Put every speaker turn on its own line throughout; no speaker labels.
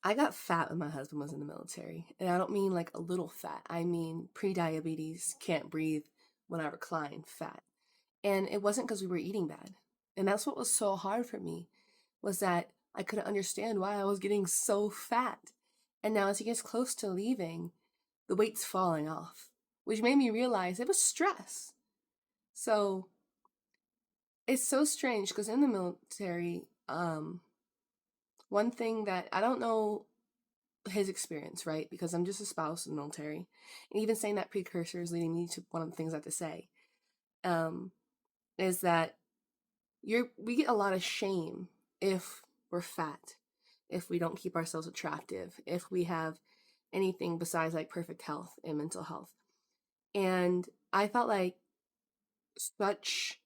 I got fat when my husband was in the military. And I don't mean like a little fat. I mean pre-diabetes, can't breathe when I recline fat. And it wasn't because we were eating bad. And that's what was so hard for me was that I couldn't understand why I was getting so fat. And now as he gets close to leaving, the weight's falling off, which made me realize it was stress. So it's so strange because in the military, one thing that I don't know his experience, right? Because I'm just a spouse in the military. And even saying that precursor is leading me to one of the things I have to say. Um, is that we get a lot of shame if we're fat, if we don't keep ourselves attractive, if we have anything besides like perfect health and mental health. And I felt like such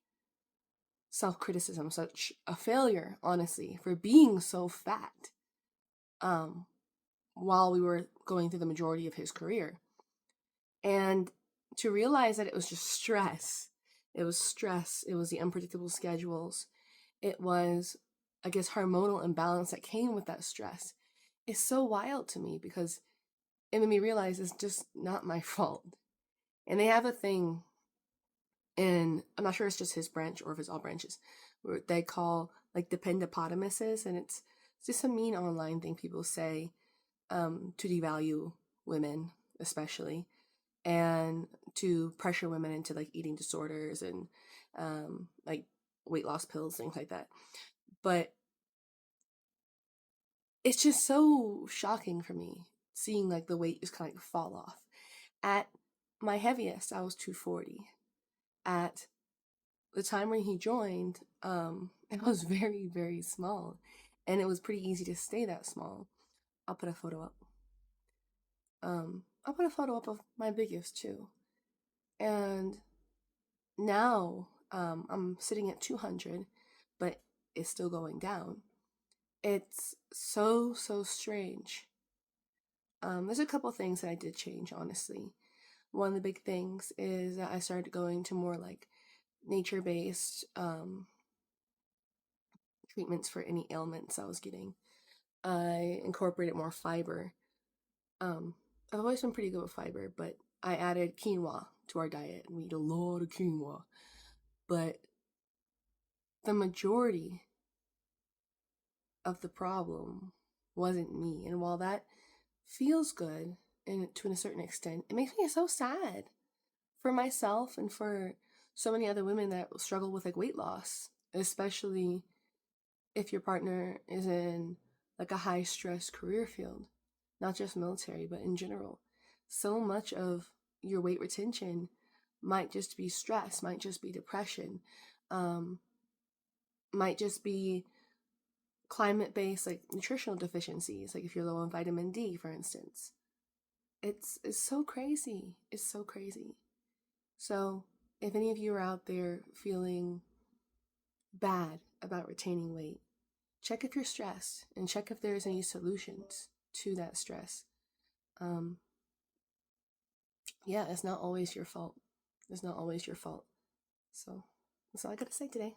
self-criticism, such a failure, honestly, for being so fat. Um, while we were going through the majority of his career. And to realize that it was just stress. It was stress. It was the unpredictable schedules. It was, I guess, hormonal imbalance that came with that stress. It's so wild to me because it made me realize it's just not my fault. And they have a thing in, I'm not sure it's just his branch or if it's all branches, where they call like dependopotamuses. And it's just a mean online thing people say to devalue women, especially, and to pressure women into like eating disorders and like weight loss pills, things like that. But it's just so shocking for me seeing like the weight just kind of like fall off. At my heaviest, I was 240. At the time when he joined, I was very, very small. And it was pretty easy to stay that small. I'll put a photo up. I'll put a photo up of my biggest too. And now I'm sitting at 200, but it's still going down. It's so, so strange. There's a couple things that I did change, honestly. One of the big things is that I started going to more like nature based treatments for any ailments I was getting. I incorporated more fiber. Um, I've always been pretty good with fiber, but I added quinoa to our diet, and we eat a lot of quinoa. But the majority of the problem wasn't me. And while that feels good and to a certain extent, it makes me so sad for myself and for so many other women that struggle with like weight loss, especially if your partner is in like a high stress career field, not just military, but in general. So much of your weight retention might just be stress, might just be depression, um, might just be climate based like nutritional deficiencies, like if you're low on vitamin D, for instance. It's so crazy. It's so crazy. So if any of you are out there feeling bad about retaining weight, check if you're stressed and check if there's any solutions to that stress. Um, yeah, it's not always your fault. It's not always your fault. So that's all I gotta say today.